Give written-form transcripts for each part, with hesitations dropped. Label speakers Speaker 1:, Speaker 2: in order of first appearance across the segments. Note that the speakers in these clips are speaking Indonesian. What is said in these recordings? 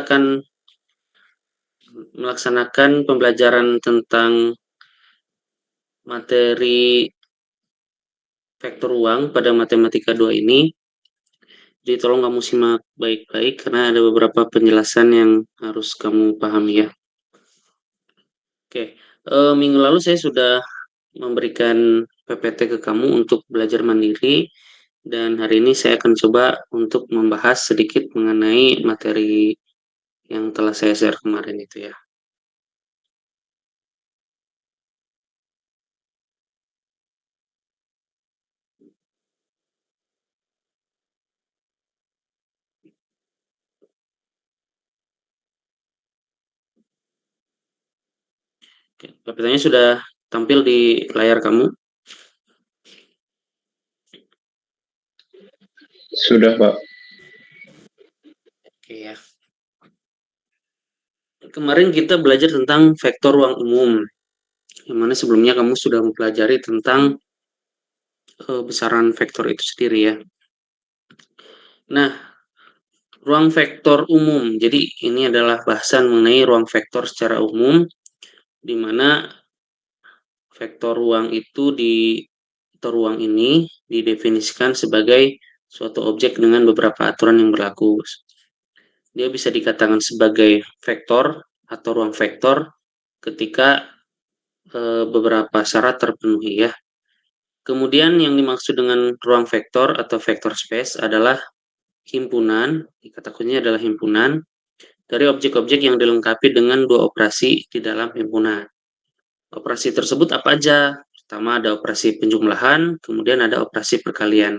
Speaker 1: akan melaksanakan pembelajaran tentang materi vektor ruang pada matematika 2 ini. Jadi tolong kamu simak baik-baik karena ada beberapa penjelasan yang harus kamu pahami ya. Oke, minggu lalu saya sudah memberikan PPT ke kamu untuk belajar mandiri, dan hari ini saya akan coba untuk membahas sedikit mengenai materi yang telah saya share kemarin itu ya. Oke, PPT-nya sudah tampil di layar kamu.
Speaker 2: Sudah, Pak.
Speaker 1: Oke ya. Kemarin kita belajar tentang vektor ruang umum, yang mana sebelumnya kamu sudah mempelajari tentang besaran vektor itu sendiri ya. Nah, ruang vektor umum. Jadi ini adalah bahasan mengenai ruang vektor secara umum, di mana vektor ruang itu vektor ruang ini didefinisikan sebagai suatu objek dengan beberapa aturan yang berlaku. Dia bisa dikatakan sebagai vektor atau ruang vektor ketika beberapa syarat terpenuhi ya. Kemudian yang dimaksud dengan ruang vektor atau vector space adalah himpunan, kata kuncinya adalah himpunan dari objek-objek yang dilengkapi dengan dua operasi di dalam himpunan. Operasi tersebut apa aja? Pertama ada operasi penjumlahan, kemudian ada operasi perkalian.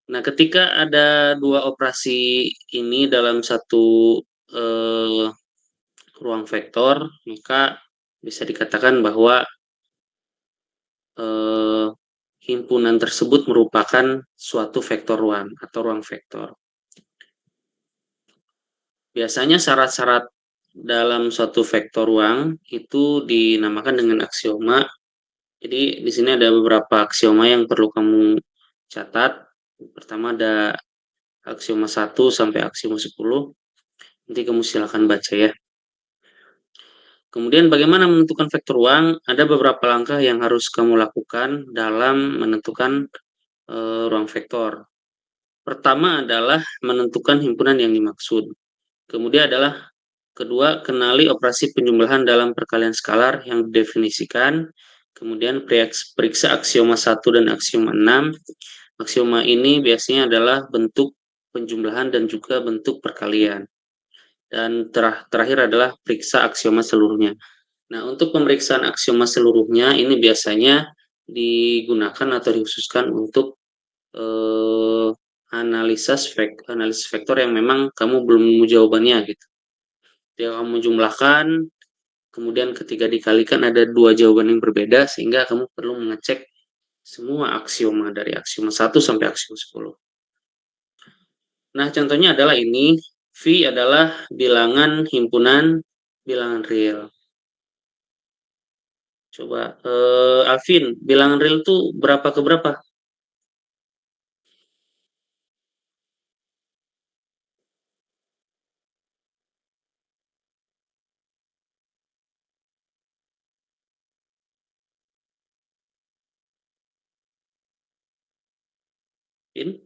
Speaker 1: Nah, ketika ada dua operasi ini dalam satu ruang vektor, maka bisa dikatakan bahwa himpunan tersebut merupakan suatu vektor ruang atau ruang vektor. Biasanya syarat-syarat dalam suatu vektor ruang itu dinamakan dengan aksioma. Jadi di sini ada beberapa aksioma yang perlu kamu catat. Pertama ada aksioma 1 sampai aksioma 10. Nanti kamu silakan baca ya. Kemudian bagaimana menentukan vektor ruang? Ada beberapa langkah yang harus kamu lakukan dalam menentukan ruang vektor. Pertama adalah menentukan himpunan yang dimaksud. Kemudian adalah kedua, kenali operasi penjumlahan dalam perkalian skalar yang didefinisikan. Kemudian periksa aksioma 1 dan aksioma 6. Aksioma ini biasanya adalah bentuk penjumlahan dan juga bentuk perkalian. Dan terakhir adalah periksa aksioma seluruhnya. Nah, untuk pemeriksaan aksioma seluruhnya ini biasanya digunakan atau dikhususkan untuk analisis vektor yang memang kamu belum nemu jawabannya gitu. Dia kamu jumlahkan, kemudian ketika dikalikan ada dua jawaban yang berbeda sehingga kamu perlu mengecek semua aksioma dari aksioma 1 sampai aksioma 10. Nah, contohnya adalah ini. V adalah bilangan himpunan bilangan real. Coba, Alvin, bilangan real itu berapa ke berapa? Vin?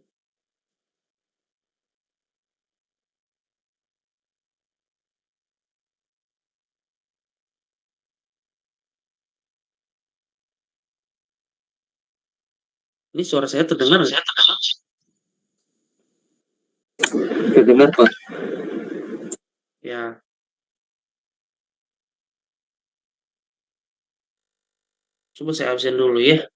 Speaker 1: Ini suara saya terdengar nggak?
Speaker 2: Terdengar, Pak.
Speaker 1: Ya, coba saya absen dulu ya.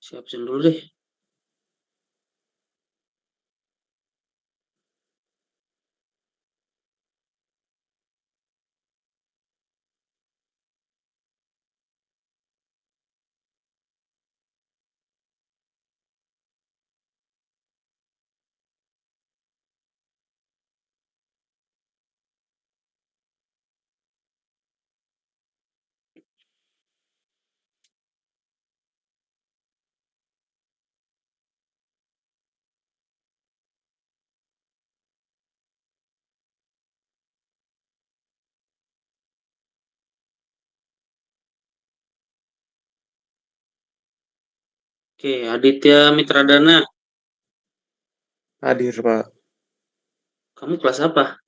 Speaker 1: Saya absen dulu deh. Oke, Aditya Mitradana,
Speaker 2: Hadir, Pak.
Speaker 1: kamu kelas apa?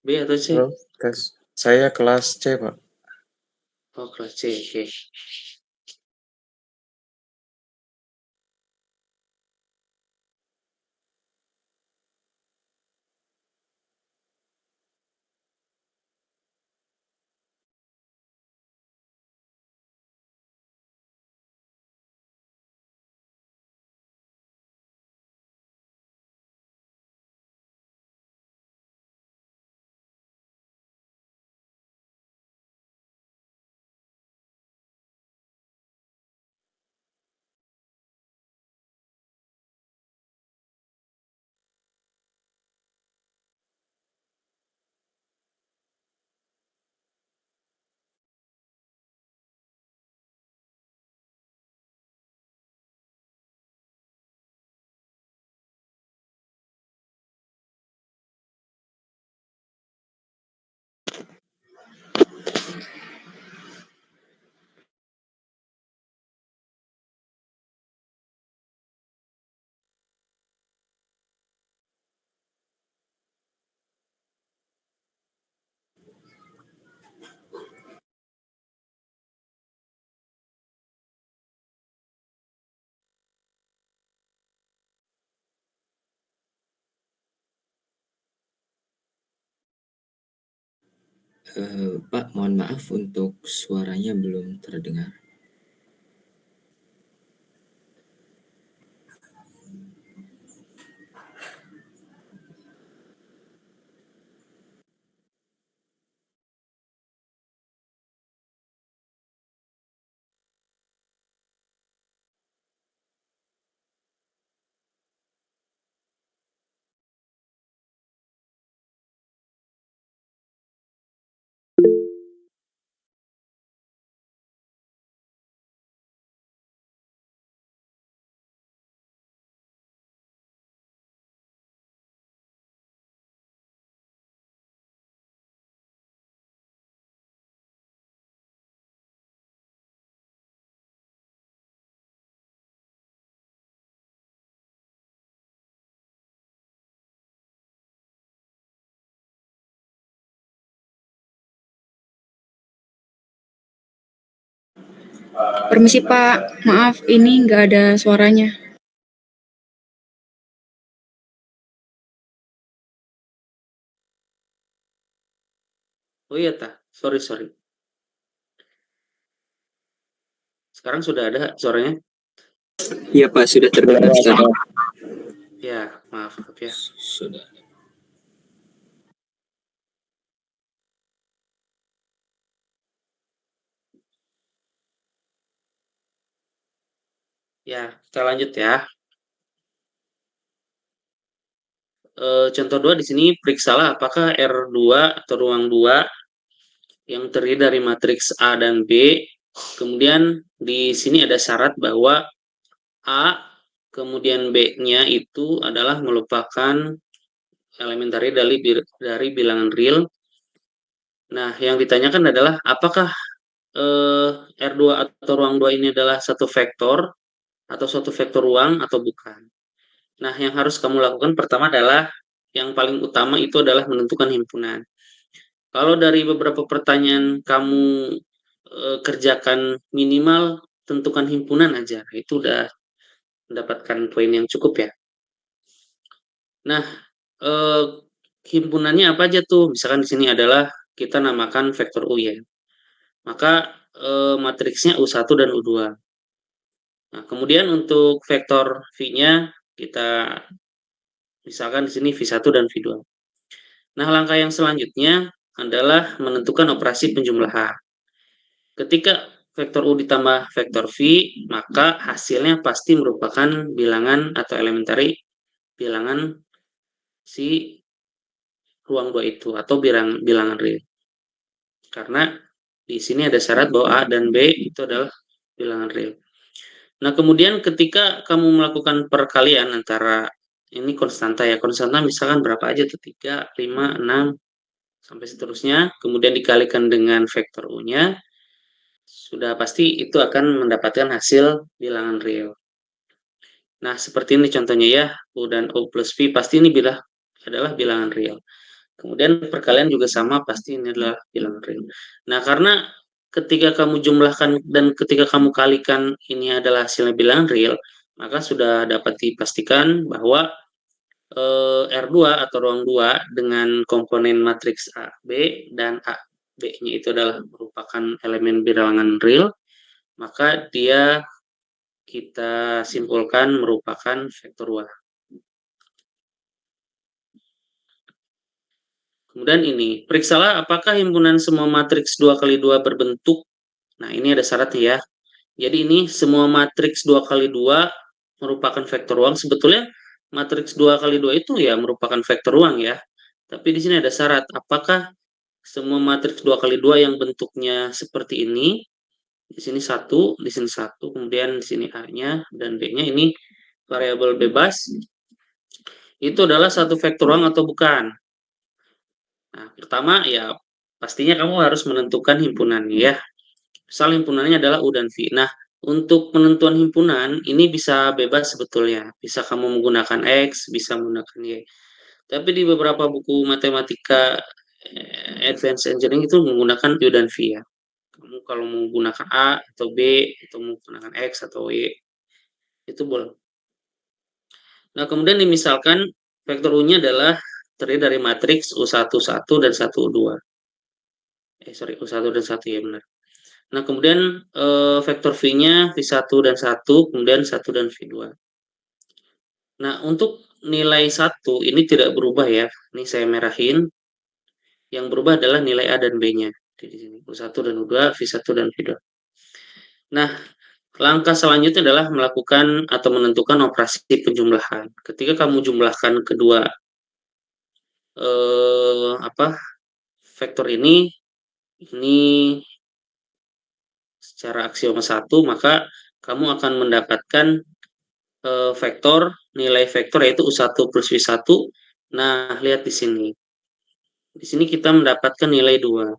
Speaker 1: B atau C?
Speaker 2: Halo, tes. Saya kelas C, Pak.
Speaker 1: Oh, kelas C, oke.
Speaker 3: Pak, mohon maaf untuk suaranya belum terdengar.
Speaker 4: Permisi Pak, maaf ini nggak ada suaranya.
Speaker 1: Oh iya, tah. Sorry. Sekarang sudah ada suaranya?
Speaker 3: Iya Pak, sudah terdengar sekarang.
Speaker 1: Ya, maaf ya.
Speaker 3: Sudah.
Speaker 1: Ya, kita lanjut ya. Contoh 2 di sini periksalah apakah R2 atau ruang 2 yang terdiri dari matriks A dan B. Kemudian di sini ada syarat bahwa A kemudian B-nya itu adalah merupakan elementari dari bilangan real. Nah, yang ditanyakan adalah apakah R2 atau ruang 2 ini adalah satu vektor atau suatu vektor ruang atau bukan. Nah, yang harus kamu lakukan pertama adalah yang paling utama itu adalah menentukan himpunan. Kalau dari beberapa pertanyaan kamu kerjakan minimal tentukan himpunan aja, itu udah mendapatkan poin yang cukup ya. Nah, eh, himpunannya apa aja tuh? Misalkan di sini adalah kita namakan vektor U ya. Maka matriksnya U1 dan U2. Nah, kemudian untuk vektor V-nya kita misalkan di sini V1 dan V2. Nah, langkah yang selanjutnya adalah menentukan operasi penjumlahan. Ketika vektor U ditambah vektor V, maka hasilnya pasti merupakan bilangan atau elementari bilangan si ruang 2 itu atau bilangan real. Karena di sini ada syarat bahwa A dan B itu adalah bilangan real. Nah, kemudian ketika kamu melakukan perkalian antara ini konstanta ya, konstanta misalkan berapa aja tuh 3, 5, 6 sampai seterusnya, kemudian dikalikan dengan vektor U-nya, sudah pasti itu akan mendapatkan hasil bilangan real. Nah, seperti ini contohnya ya, U dan U plus V pasti ini adalah bilangan real. Kemudian perkalian juga sama, pasti ini adalah bilangan real. Nah, karena ketika kamu jumlahkan dan ketika kamu kalikan ini adalah hasilnya bilangan real, maka sudah dapat dipastikan bahwa R2 atau ruang 2 dengan komponen matriks A, B, dan A, B-nya itu adalah merupakan elemen bilangan real, maka dia kita simpulkan merupakan vektor ruang. Kemudian ini, periksalah apakah himpunan semua matriks 2x2 berbentuk. Nah, ini ada syaratnya ya. Jadi ini semua matriks 2x2 merupakan vektor ruang. Sebetulnya matriks 2x2 itu ya merupakan vektor ruang ya. Tapi di sini ada syarat, apakah semua matriks 2x2 yang bentuknya seperti ini, di sini 1, di sini 1, kemudian di sini A-nya dan B-nya ini variabel bebas, itu adalah satu vektor ruang atau bukan. Nah, pertama ya pastinya kamu harus menentukan himpunannya ya. Misal himpunannya adalah U dan V. Nah, untuk penentuan himpunan ini bisa bebas sebetulnya. Bisa kamu menggunakan X, bisa menggunakan Y. Tapi di beberapa buku matematika Advanced Engineering itu menggunakan U dan V ya. Kamu kalau menggunakan A atau B atau menggunakan X atau Y itu boleh. Nah, kemudian dimisalkan vektor U-nya adalah terdiri dari matriks U11 dan 1U2. U1 dan 1 ya benar. Nah, kemudian vektor V-nya V1 dan 1, kemudian 1 dan V2. Nah, untuk nilai 1 ini tidak berubah ya. Ini saya merahin. Yang berubah adalah nilai A dan B-nya. Di sini U1 dan U2, V1 dan V2. Nah, langkah selanjutnya adalah melakukan atau menentukan operasi penjumlahan. Ketika kamu jumlahkan kedua vektor ini secara aksioma 1, maka kamu akan mendapatkan nilai vektor yaitu U1 plus V1. Nah, lihat di sini. Di sini kita mendapatkan nilai 2.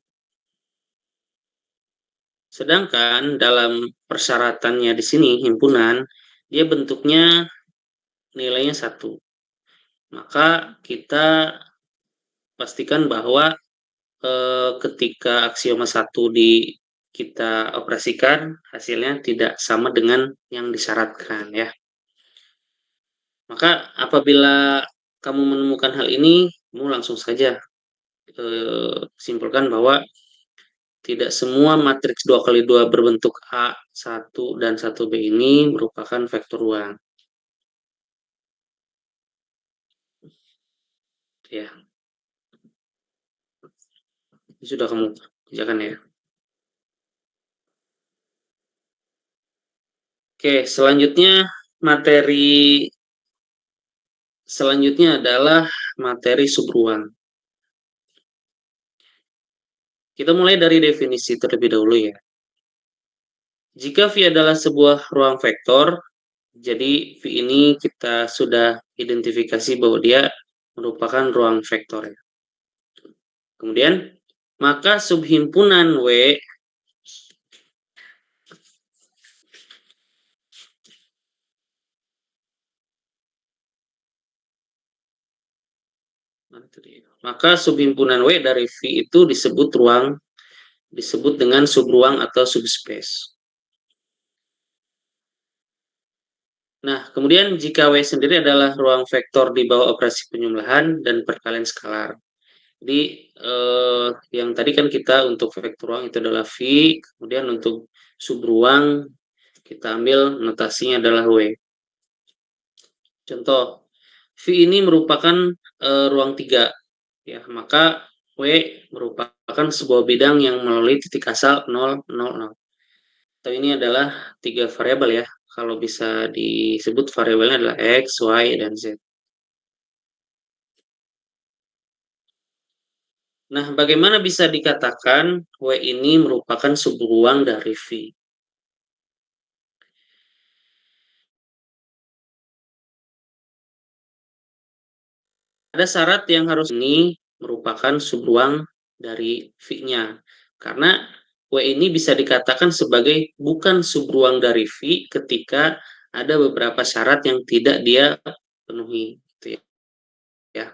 Speaker 1: Sedangkan dalam persyaratannya di sini himpunan, dia bentuknya nilainya 1. Maka kita pastikan bahwa ketika aksioma 1 kita operasikan, hasilnya tidak sama dengan yang disyaratkan ya. Maka apabila kamu menemukan hal ini, kamu langsung saja simpulkan bahwa tidak semua matriks 2x2 berbentuk A, 1, dan 1B ini merupakan vektor ruang. Ya. Ini sudah kamu kerjakan ya. Oke, selanjutnya adalah materi subruang. Kita mulai dari definisi terlebih dahulu ya. Jika V adalah sebuah ruang vektor, jadi V ini kita sudah identifikasi bahwa dia merupakan ruang vektor ya. Kemudian, maka subhimpunan W dari V itu disebut dengan subruang atau subspace. Nah, kemudian jika W sendiri adalah ruang vektor di bawah operasi penjumlahan dan perkalian skalar. Jadi yang tadi kan kita untuk vektor ruang itu adalah V, kemudian untuk subruang kita ambil notasinya adalah W. Contoh, V ini merupakan ruang 3, ya, maka W merupakan sebuah bidang yang melalui titik asal 0, 0, 0. Atau ini adalah 3 variabel ya, kalau bisa disebut variabelnya adalah X, Y, dan Z. Nah, bagaimana bisa dikatakan W ini merupakan subruang dari V? Ada syarat yang harus ini merupakan subruang dari V-nya. Karena W ini bisa dikatakan sebagai bukan subruang dari V ketika ada beberapa syarat yang tidak dia penuhi. Gitu ya.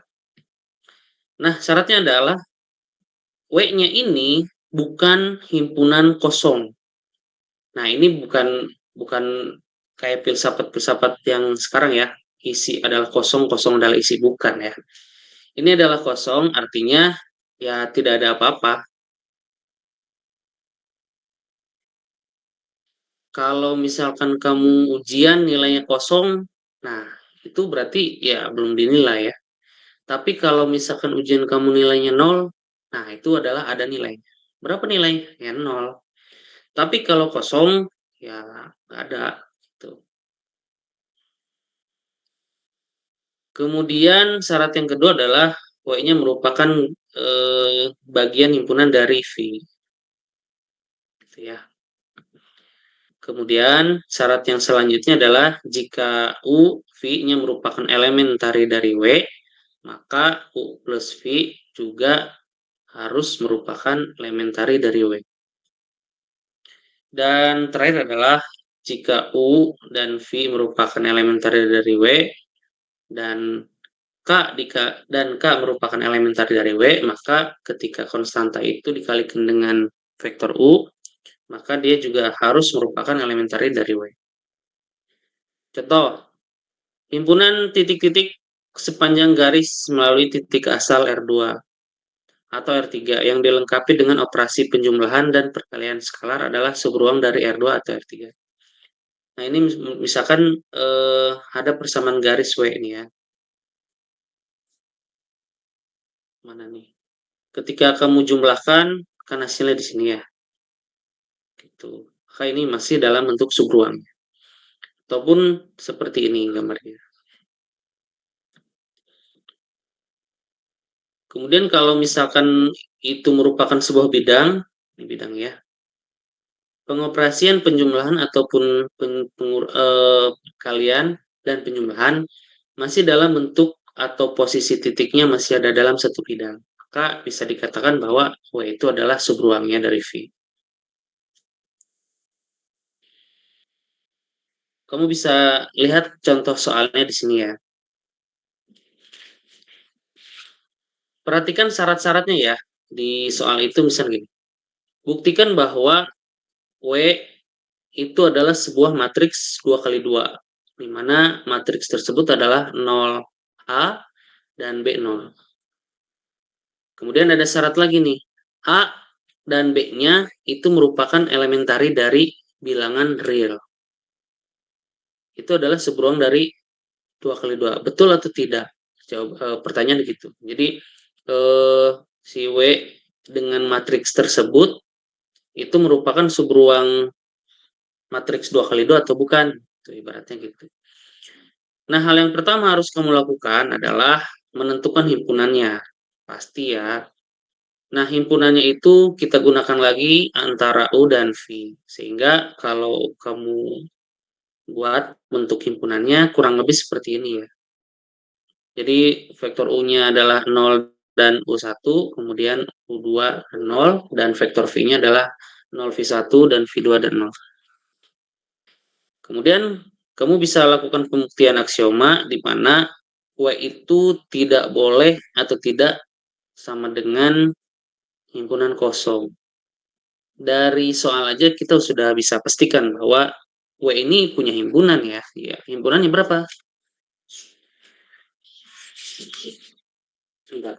Speaker 1: Nah, syaratnya adalah W-nya ini bukan himpunan kosong. Nah, ini bukan kayak filsafat-filsafat yang sekarang ya, isi adalah kosong, kosong adalah isi, bukan ya. Ini adalah kosong, artinya ya tidak ada apa-apa. Kalau misalkan kamu ujian nilainya kosong, nah itu berarti ya belum dinilai ya. Tapi kalau misalkan ujian kamu nilainya 0, nah itu adalah ada nilai. Berapa nilai? Ya 0. Tapi kalau kosong, ya nggak ada. Gitu. Kemudian syarat yang kedua adalah W-nya merupakan bagian himpunan dari V. Gitu ya. Kemudian syarat yang selanjutnya adalah jika U, V-nya merupakan elementari dari W, maka U plus V juga harus merupakan elementari dari W. Dan terakhir adalah jika U dan V merupakan elementari dari W, dan K merupakan elementari dari W, maka ketika konstanta itu dikalikan dengan vektor U, maka dia juga harus merupakan elementari dari W. Contoh, himpunan titik-titik sepanjang garis melalui titik asal R2 atau R3 yang dilengkapi dengan operasi penjumlahan dan perkalian skalar adalah subruang dari R2 atau R3. Nah, ini misalkan ada persamaan garis W ini ya. Mana nih? Ketika kamu jumlahkan, kan hasilnya di sini ya. Gitu. Maka ini masih dalam bentuk subruang. Ataupun seperti ini gambarnya. Kemudian kalau misalkan itu merupakan sebuah bidang, ini bidang ya, pengoperasian penjumlahan ataupun perkalian dan penjumlahan masih dalam bentuk atau posisi titiknya masih ada dalam satu bidang. Maka bisa dikatakan bahwa W itu adalah subruangnya dari V. Kamu bisa lihat contoh soalnya di sini ya. Perhatikan syarat-syaratnya ya di soal itu, misalnya gini. Buktikan bahwa W itu adalah sebuah matriks 2 kali 2, di mana matriks tersebut adalah 0A dan B0. Kemudian ada syarat lagi nih, A dan B-nya itu merupakan elementari dari bilangan real. Itu adalah subruang dari 2 kali 2. Betul atau tidak? Pertanyaan gitu. Jadi si W dengan matriks tersebut itu merupakan subruang matriks 2 kali 2 atau bukan? Itu ibaratnya gitu. Nah, hal yang pertama harus kamu lakukan adalah menentukan himpunannya. Pasti ya. Nah, himpunannya itu kita gunakan lagi antara U dan V. Sehingga kalau kamu buat bentuk himpunannya kurang lebih seperti ini ya. Jadi vektor U-nya adalah 0 dan U1, kemudian U2 dan 0, dan vektor V-nya adalah 0 V1 dan V2 dan 0. Kemudian kamu bisa lakukan pembuktian aksioma di mana W itu tidak boleh atau tidak sama dengan himpunan kosong. Dari soal aja kita sudah bisa pastikan bahwa W ini punya himpunan ya. Ya, himpunannya berapa? Sebentar.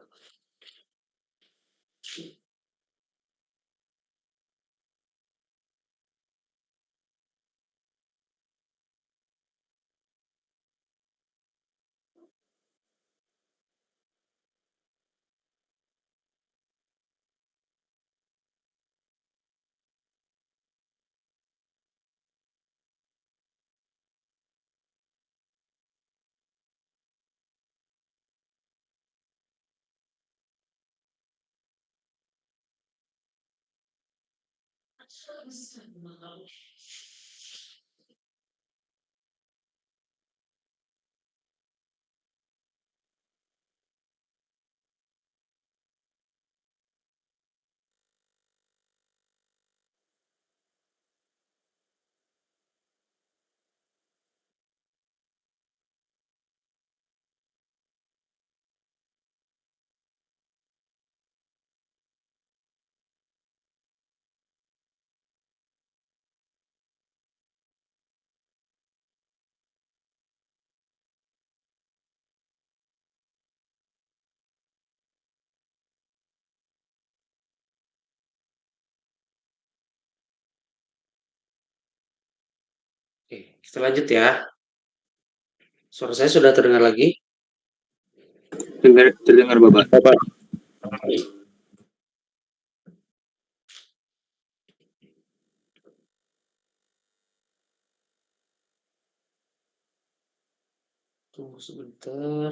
Speaker 1: Oke, kita lanjut ya. Suara saya sudah terdengar lagi?
Speaker 3: Terdengar Bapak.
Speaker 1: Tunggu sebentar.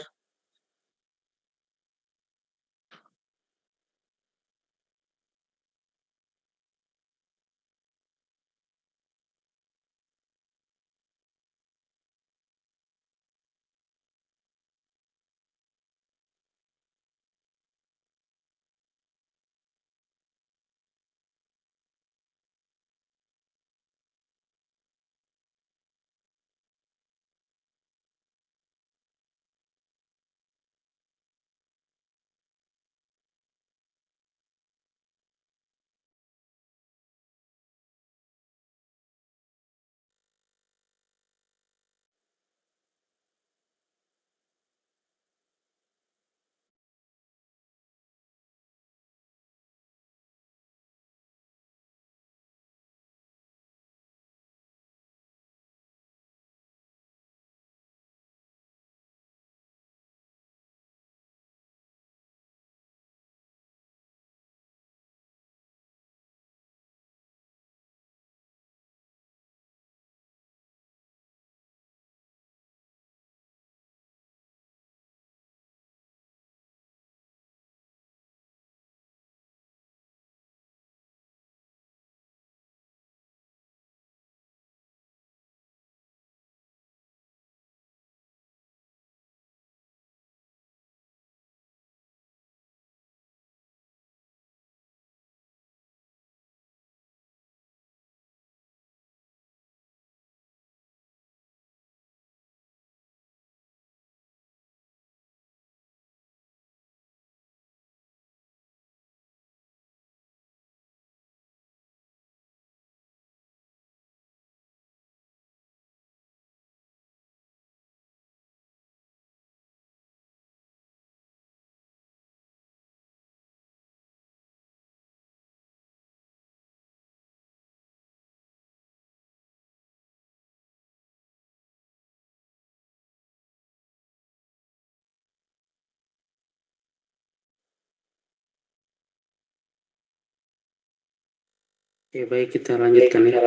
Speaker 1: Oke, baik, kita lanjutkan ya.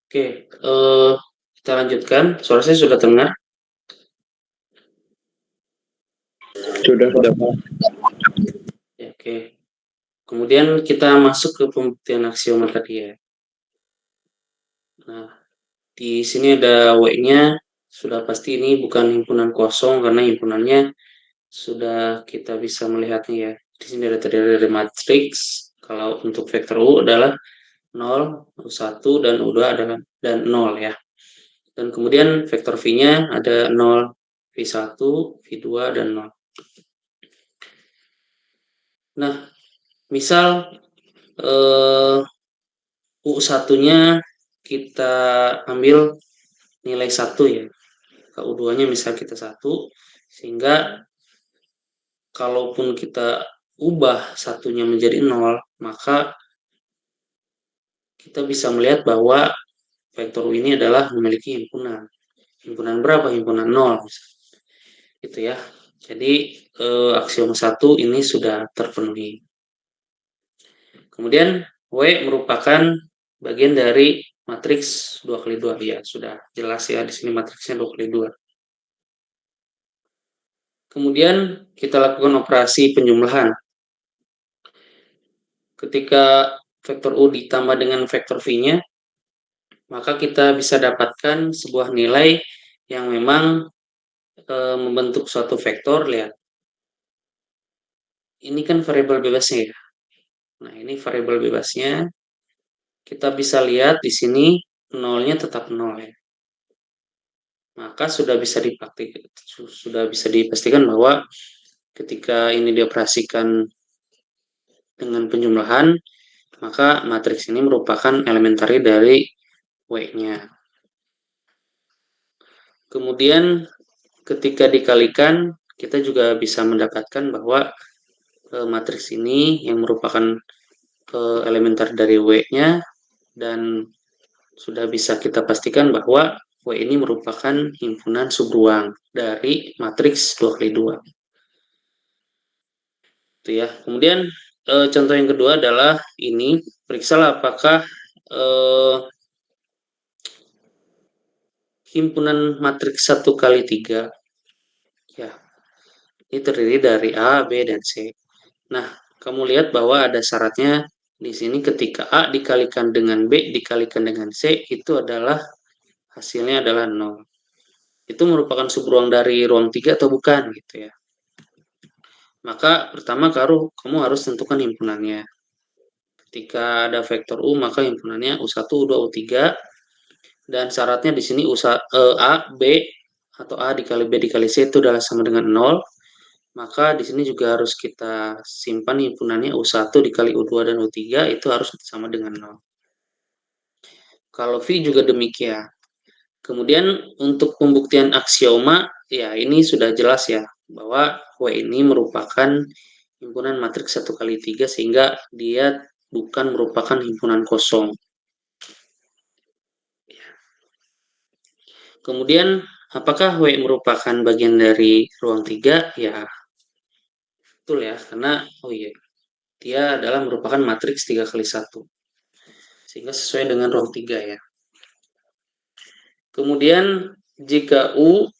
Speaker 1: Oke, kita lanjutkan. Suara saya sudah terdengar?
Speaker 2: Sudah, Pak.
Speaker 1: Ya, oke. Kemudian kita masuk ke pembuktian aksioma tadi ya. Nah, di sini ada W-nya, sudah pasti ini bukan himpunan kosong karena himpunannya sudah kita bisa melihatnya ya. Di sini ada terdiri dari matriks. Kalau untuk vektor U adalah 0, U1 dan U2 adalah dan 0 ya. Dan kemudian vektor V-nya ada 0, V1, V2 dan 0. Nah, misal U1-nya kita ambil nilai 1 ya. U2-nya misal kita 1, sehingga kalaupun kita ubah satunya menjadi 0, maka kita bisa melihat bahwa vektor U ini adalah memiliki himpunan. Himpunan berapa? Himpunan 0. Gitu ya. Jadi aksioma 1 ini sudah terpenuhi. Kemudian W merupakan bagian dari matriks 2x2. Ya, sudah jelas ya di sini matriksnya 2x2. Kemudian kita lakukan operasi penjumlahan. Ketika vektor U ditambah dengan vektor V-nya, maka kita bisa dapatkan sebuah nilai yang memang membentuk suatu vektor, lihat. Ini kan variabel bebasnya ya. Nah, ini variabel bebasnya. Kita bisa lihat di sini nolnya tetap 0 ya. Maka sudah bisa dipastikan bahwa ketika ini dioperasikan dengan penjumlahan, maka matriks ini merupakan elementari dari W-nya. Kemudian ketika dikalikan, kita juga bisa mendapatkan bahwa matriks ini yang merupakan elementer dari W-nya, dan sudah bisa kita pastikan bahwa W ini merupakan himpunan subruang dari matriks 2x2. Itu ya. Kemudian contoh yang kedua adalah ini, periksalah apakah himpunan matriks 1x3 ya, ini terdiri dari A, B, dan C. Nah, kamu lihat bahwa ada syaratnya di sini ketika A dikalikan dengan B dikalikan dengan C, itu adalah hasilnya adalah 0. Itu merupakan subruang dari ruang 3 atau bukan gitu ya. Maka pertama kamu harus tentukan himpunannya. Ketika ada vektor U, maka himpunannya U1, U2, U3, dan syaratnya di sini A, B, atau A dikali B dikali C itu adalah sama dengan 0. Maka di sini juga harus kita simpan himpunannya U1 dikali U2 dan U3 itu harus sama dengan 0. Kalau V juga demikian. Kemudian untuk pembuktian aksioma, ya ini sudah jelas ya, bahwa W ini merupakan himpunan matriks 1x3 sehingga dia bukan merupakan himpunan kosong. Kemudian apakah W merupakan bagian dari ruang 3? Ya, betul ya, karena dia adalah merupakan matriks 3x1. Sehingga sesuai dengan ruang 3 ya. Kemudian jika U,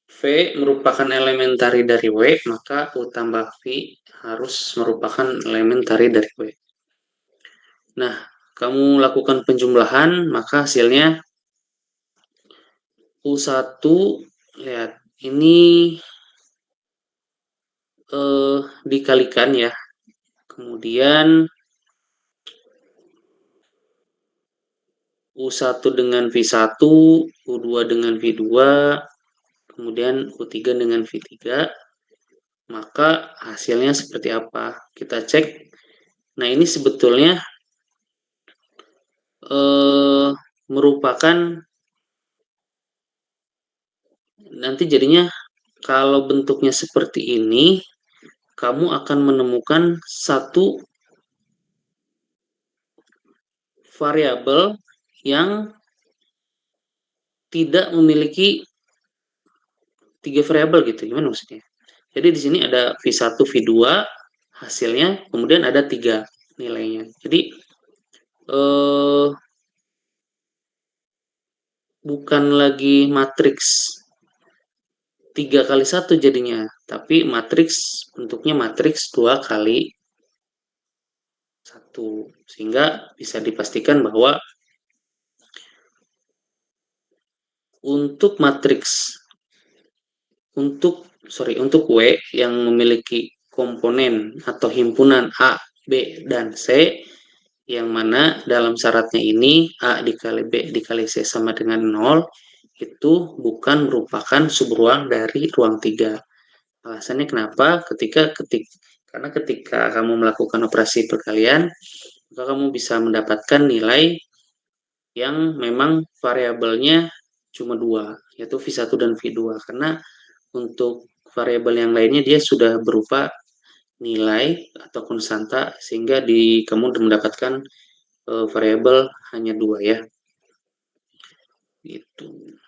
Speaker 1: V merupakan elementari dari W, maka U tambah V harus merupakan elementari dari W. Nah, kamu lakukan penjumlahan, maka hasilnya U1, lihat, ini dikalikan ya. Kemudian U1 dengan V1, U2 dengan V2, kemudian U3 dengan V3, maka hasilnya seperti apa? Kita cek. Nah, ini sebetulnya merupakan, nanti jadinya kalau bentuknya seperti ini, kamu akan menemukan satu variabel yang tidak memiliki 3 variabel gitu. Gimana maksudnya? Jadi di sini ada V1, V2 hasilnya, kemudian ada 3 nilainya. Jadi bukan lagi matriks 3x1 jadinya, tapi bentuknya matriks 2x1. Sehingga bisa dipastikan bahwa untuk W yang memiliki komponen atau himpunan A, B, dan C, yang mana dalam syaratnya ini A dikali B dikali C sama dengan 0, itu bukan merupakan subruang dari ruang 3. Alasannya kenapa? Karena ketika kamu melakukan operasi perkalian, maka kamu bisa mendapatkan nilai yang memang variabelnya cuma 2, yaitu V1 dan V2. Karena untuk variabel yang lainnya dia sudah berupa nilai atau konstanta, sehingga kamu mendapatkan variabel hanya 2 ya. Gitu.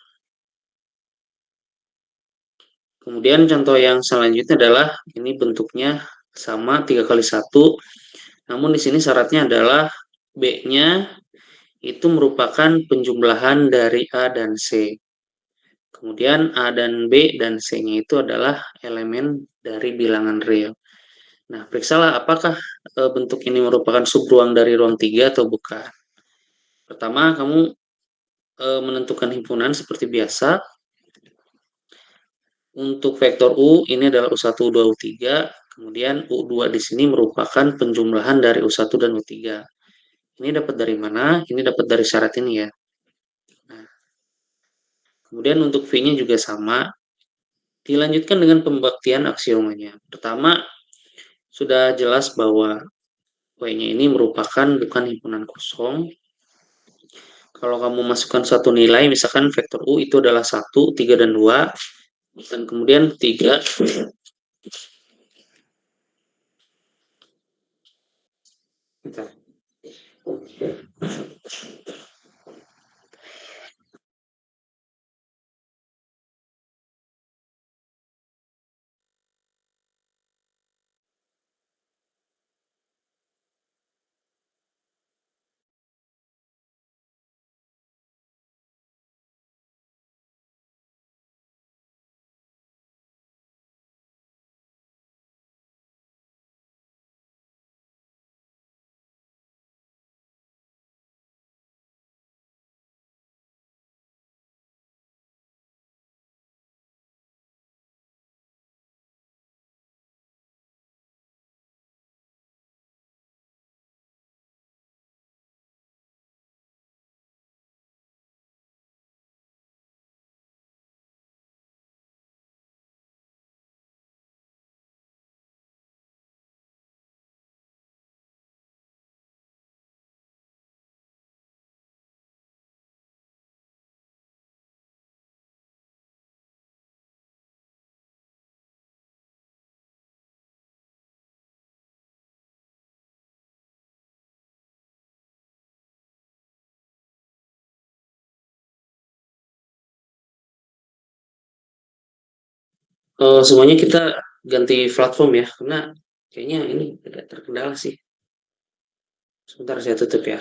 Speaker 1: Kemudian contoh yang selanjutnya adalah ini bentuknya sama 3x1, namun di sini syaratnya adalah B-nya itu merupakan penjumlahan dari A dan C. Kemudian A dan B dan C-nya itu adalah elemen dari bilangan real. Nah, periksalah apakah bentuk ini merupakan subruang dari ruang 3 atau bukan. Pertama, kamu menentukan himpunan seperti biasa. Untuk vektor U ini adalah U1, U2, U3, kemudian U2 di sini merupakan penjumlahan dari U1 dan U3. Ini dapat dari mana? Ini dapat dari syarat ini ya. Nah, kemudian untuk V-nya juga sama. Dilanjutkan dengan pembuktian aksiomanya. Pertama, sudah jelas bahwa W-nya ini merupakan bukan himpunan kosong. Kalau kamu masukkan satu nilai, misalkan vektor U itu adalah 1, 3, dan 2, dan kemudian 3, bentar. Semuanya kita ganti platform ya, karena kayaknya ini tidak terkendala sih. Sebentar saya tutup ya.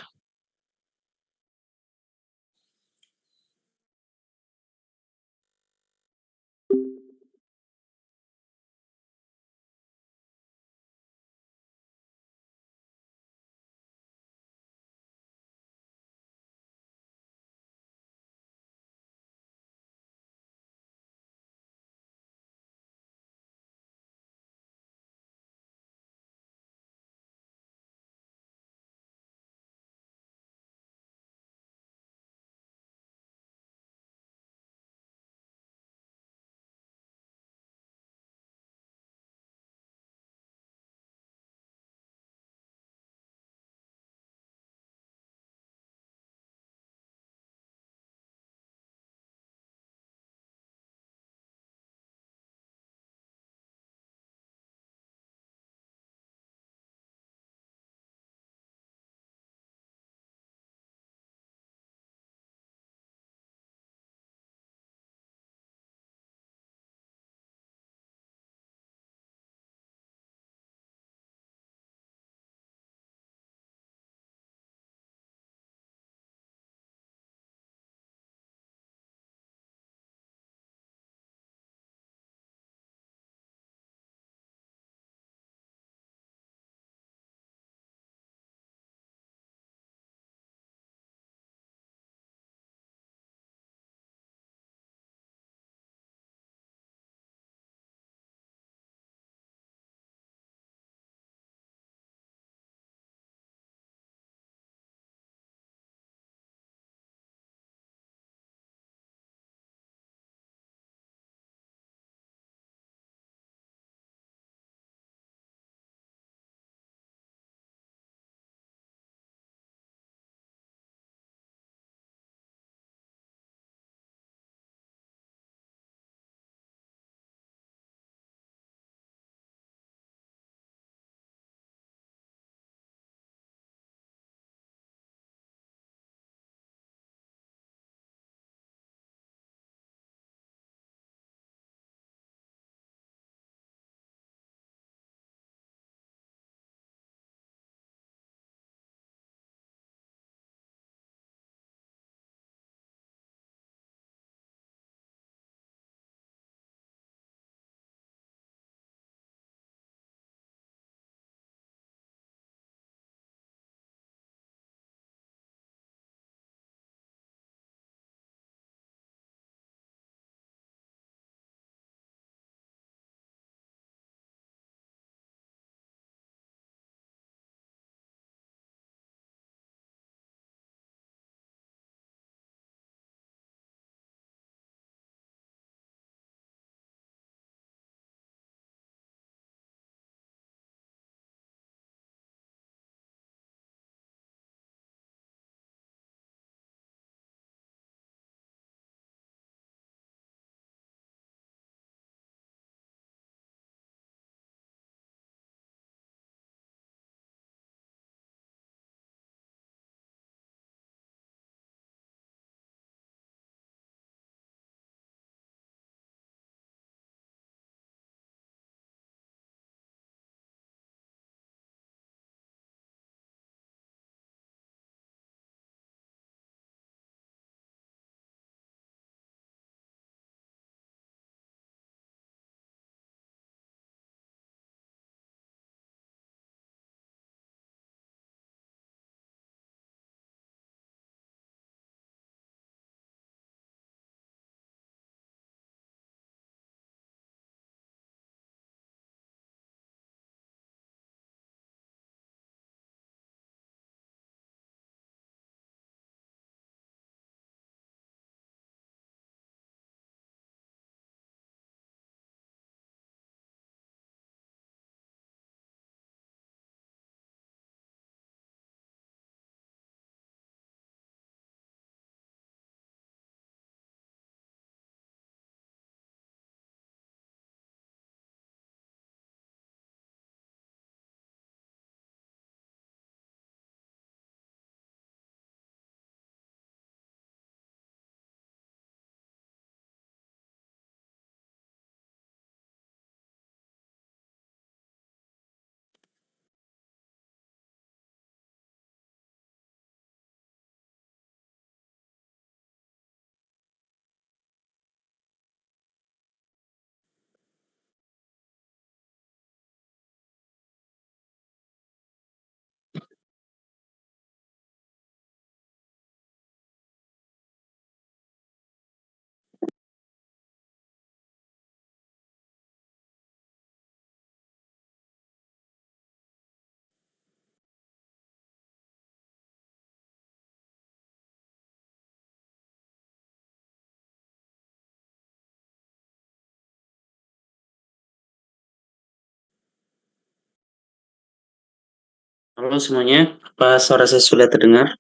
Speaker 1: Halo semuanya, apa suara saya sudah terdengar?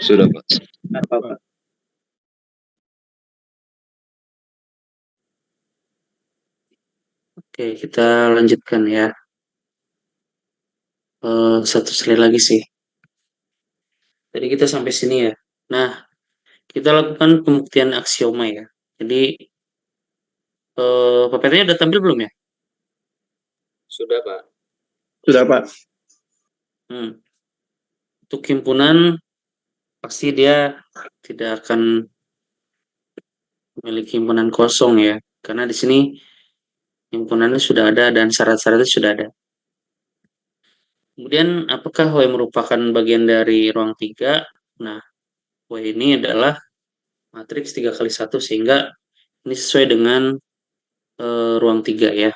Speaker 2: Sudah, Pak.
Speaker 1: Oke, kita lanjutkan ya. Satu slide lagi sih. Jadi kita sampai sini ya. Nah, kita lakukan pembuktian aksioma ya. Jadi, PPT-nya udah tampil belum ya?
Speaker 3: Sudah, Pak.
Speaker 2: Sudah, Pak.
Speaker 1: Untuk himpunan, pasti dia tidak akan memiliki himpunan kosong ya. Karena di sini himpunannya sudah ada dan syarat-syaratnya sudah ada. Kemudian, apakah W merupakan bagian dari ruang 3? Nah, W ini adalah matriks 3 kali 1 sehingga ini sesuai dengan ruang 3 ya.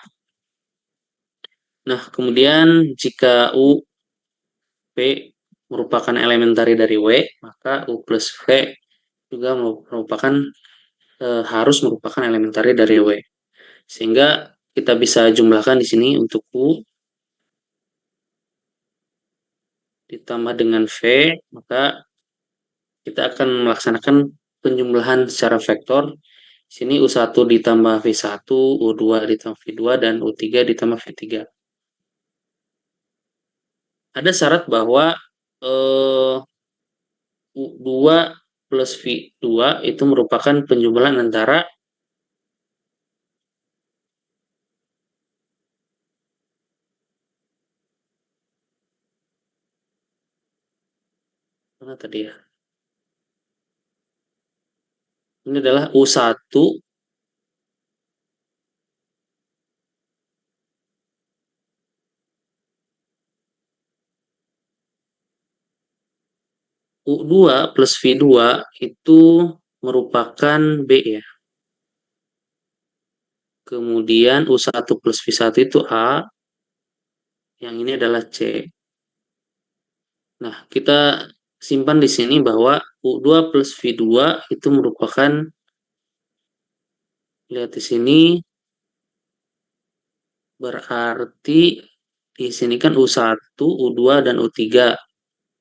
Speaker 1: Nah, kemudian jika U, V merupakan elementari dari W, maka U plus V juga merupakan harus merupakan elementari dari W. Sehingga kita bisa jumlahkan di sini untuk U ditambah dengan V, maka kita akan melaksanakan penjumlahan secara vektor. Sini U1 ditambah V1, U2 ditambah V2, dan U3 ditambah V3. Ada syarat bahwa U2 plus V2 itu merupakan penjumlahan antara mana tadi ya? Ini adalah U1 U2 plus V2 itu merupakan B ya. Kemudian U1 plus V1 itu A, yang ini adalah C. Nah, kita simpan di sini bahwa U2 plus V2 itu merupakan, lihat di sini, berarti di sini kan U1, U2, dan U3.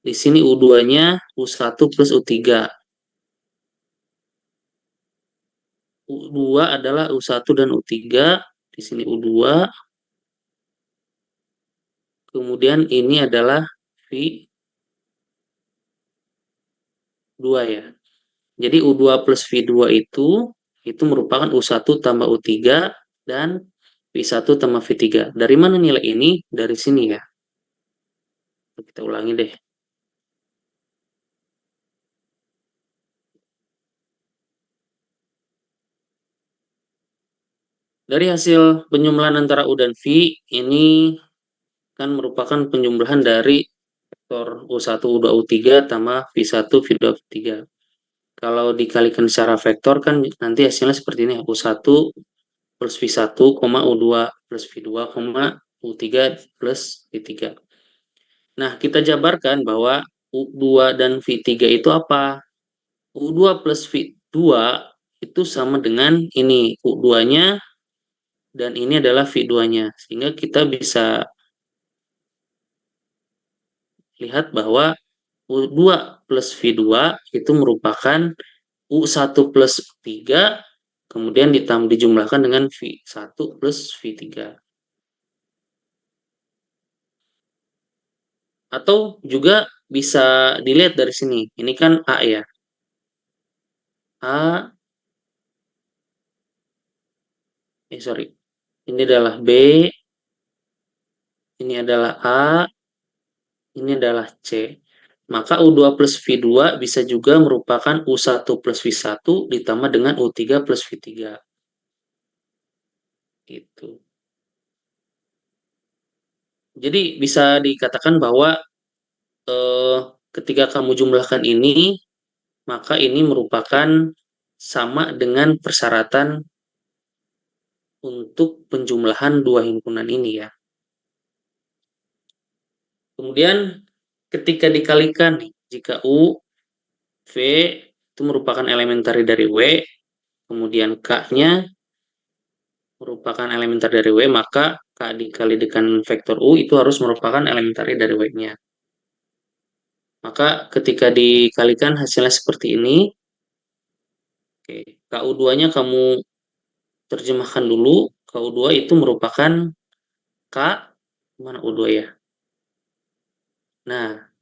Speaker 1: Di sini U2-nya U1 plus U3. U2 adalah U1 dan U3. Di sini U2. Kemudian ini adalah V2 ya. Jadi U2 plus V2 itu merupakan U1 tambah U3 dan V1 tambah V3. Dari mana nilai ini? Dari sini ya. Kita ulangi deh. Dari hasil penjumlahan antara U dan V, ini kan merupakan penjumlahan dari vektor U1, U2, U3 tambah V1, V2, V3. Kalau dikalikan secara vektor kan nanti hasilnya seperti ini. U1 plus V1, U2 plus V2, U3 plus V3. Nah, kita jabarkan bahwa U2 dan V3 itu apa? U2 plus V2 itu sama dengan ini, U2-nya dan ini adalah V2-nya. Sehingga kita bisa lihat bahwa U2 plus V2 itu merupakan U1 plus V3, kemudian dijumlahkan dengan V1 plus V3. Atau juga bisa dilihat dari sini. Ini kan A ya. Sorry. Ini adalah B, ini adalah A, ini adalah C. Maka U2 plus V2 bisa juga merupakan U1 plus V1 ditambah dengan U3 plus V3. Gitu. Jadi bisa dikatakan bahwa ketika kamu jumlahkan ini, maka ini merupakan sama dengan persyaratan untuk penjumlahan dua himpunan ini ya. Kemudian ketika dikalikan nih, jika U, V itu merupakan elementari dari W, kemudian K-nya merupakan elementer dari W, maka K dikali dengan vektor U itu harus merupakan elementer dari W-nya. Maka ketika dikalikan hasilnya seperti ini. Oke, KU2-nya kamu terjemahkan dulu. KU2 itu merupakan K, mana U2 ya? Nah,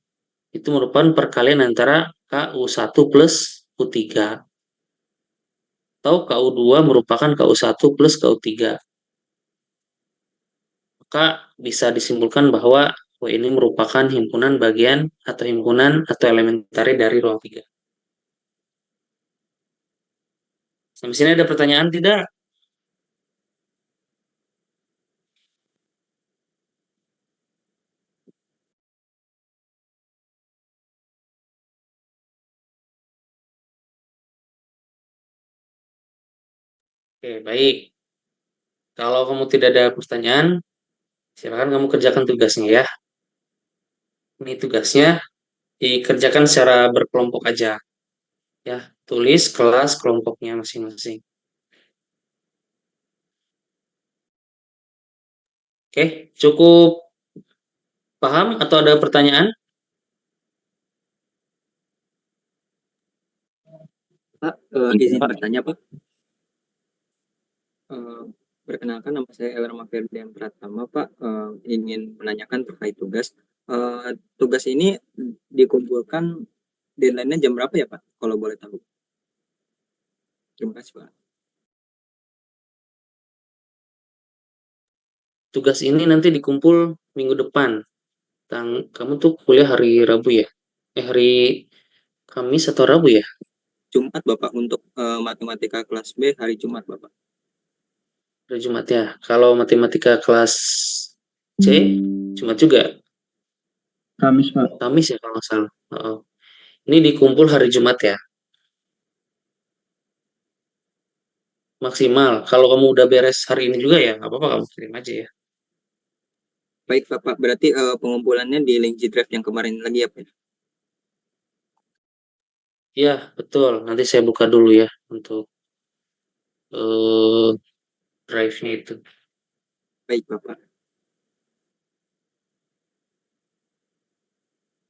Speaker 1: itu merupakan perkalian antara KU1 plus U3. Atau KU2 merupakan KU1 plus KU3. Maka bisa disimpulkan bahwa W ini merupakan himpunan bagian atau himpunan atau elementari dari ruang 3. Sampai sini ada pertanyaan tidak? Oke, baik. Kalau kamu tidak ada pertanyaan, silakan kamu kerjakan tugasnya ya. Ini tugasnya dikerjakan secara berkelompok aja. Ya, tulis kelas kelompoknya masing-masing. Oke, cukup paham atau ada pertanyaan?
Speaker 3: Pak, izin bertanya Pak. Perkenalkan, nama saya Elrama Ferdian Pratama Pak. Ingin menanyakan terkait tugas. Tugas ini dikumpulkan deadline-nya jam berapa ya Pak? Kalau boleh tahu. Terima kasih Pak.
Speaker 1: Tugas ini nanti dikumpul minggu depan. Kamu tuh kuliah hari Rabu ya? Hari Kamis atau Rabu ya?
Speaker 3: Jumat Bapak, untuk matematika kelas B hari Jumat Bapak.
Speaker 1: Hari Jumat ya. Kalau matematika kelas C, Jumat juga.
Speaker 2: Kamis, Pak.
Speaker 1: Kamis ya kalau nggak salah. Ini dikumpul hari Jumat ya. Maksimal. Kalau kamu udah beres hari ini juga ya, nggak apa-apa kamu kirim aja ya.
Speaker 3: Baik Bapak, berarti pengumpulannya di link G-Drive yang kemarin lagi ya Pak?
Speaker 1: Iya, betul. Nanti saya buka dulu ya untuk drive-nya itu.
Speaker 3: Baik Bapak.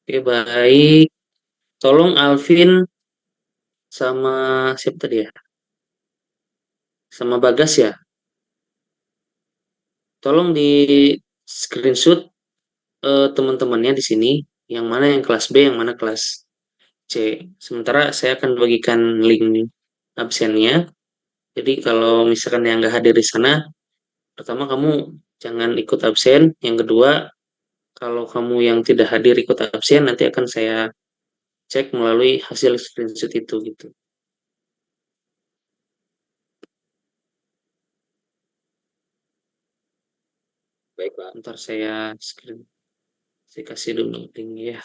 Speaker 1: Oke, baik. Tolong Alvin sama siapa tadi ya? Sama Bagas ya. Tolong di screenshot teman-temannya di sini, yang mana yang kelas B, yang mana kelas C. Sementara saya akan bagikan link absennya. Jadi kalau misalkan yang nggak hadir di sana, pertama kamu jangan ikut absen. Yang kedua, kalau kamu yang tidak hadir ikut absen, nanti akan saya cek melalui hasil screenshot itu gitu.
Speaker 3: Baik Pak.
Speaker 1: Ntar saya kasih dulu linknya ya.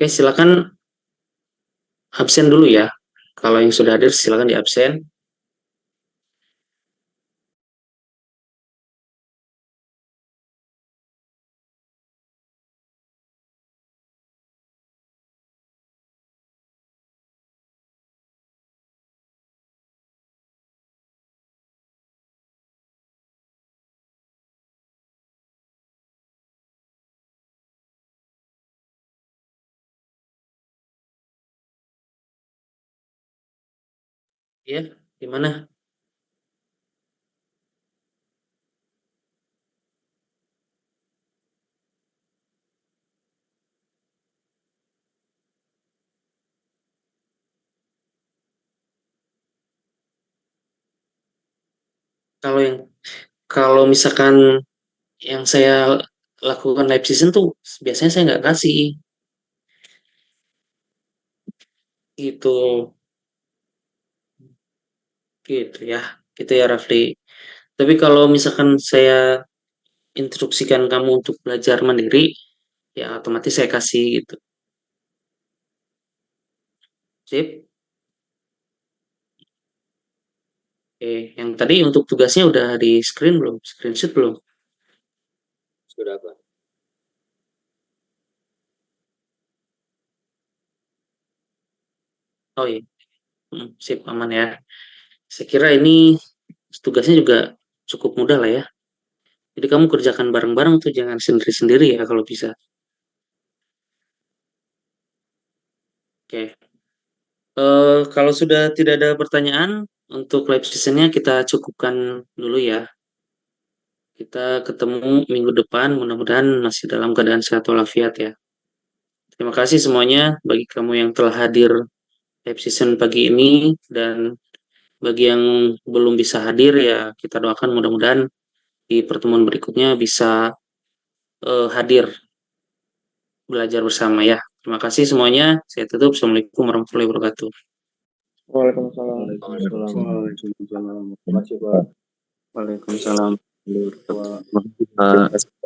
Speaker 1: Oke, silakan absen dulu ya. Kalau yang sudah hadir silakan di absen. Ya, gimana? Kalau yang kalau misalkan yang saya lakukan live season tuh biasanya saya nggak kasih gitu gitu ya gitu ya Rafli. Tapi kalau misalkan saya instruksikan kamu untuk belajar mandiri, ya otomatis saya kasih gitu. Sip. Oke, yang tadi untuk tugasnya udah di screen belum? Screenshot belum?
Speaker 3: Sudah, Pak.
Speaker 1: Oh iya. Sip, aman ya. Saya kira ini tugasnya juga cukup mudah lah ya. Jadi kamu kerjakan bareng-bareng tuh, jangan sendiri-sendiri ya kalau bisa. Oke. Kalau sudah tidak ada pertanyaan untuk live sessionnya kita cukupkan dulu ya. Kita ketemu minggu depan, mudah-mudahan masih dalam keadaan sehat walafiat ya. Terima kasih semuanya bagi kamu yang telah hadir live session pagi ini, dan bagi yang belum bisa hadir ya kita doakan mudah-mudahan di pertemuan berikutnya bisa hadir belajar bersama ya. Terima kasih semuanya. Saya tutup. Assalamualaikum warahmatullahi wabarakatuh.
Speaker 2: Waalaikumsalam.
Speaker 3: Waalaikumsalam.
Speaker 2: Terima kasih, Pak.
Speaker 3: Waalaikumsalam.
Speaker 2: Pak.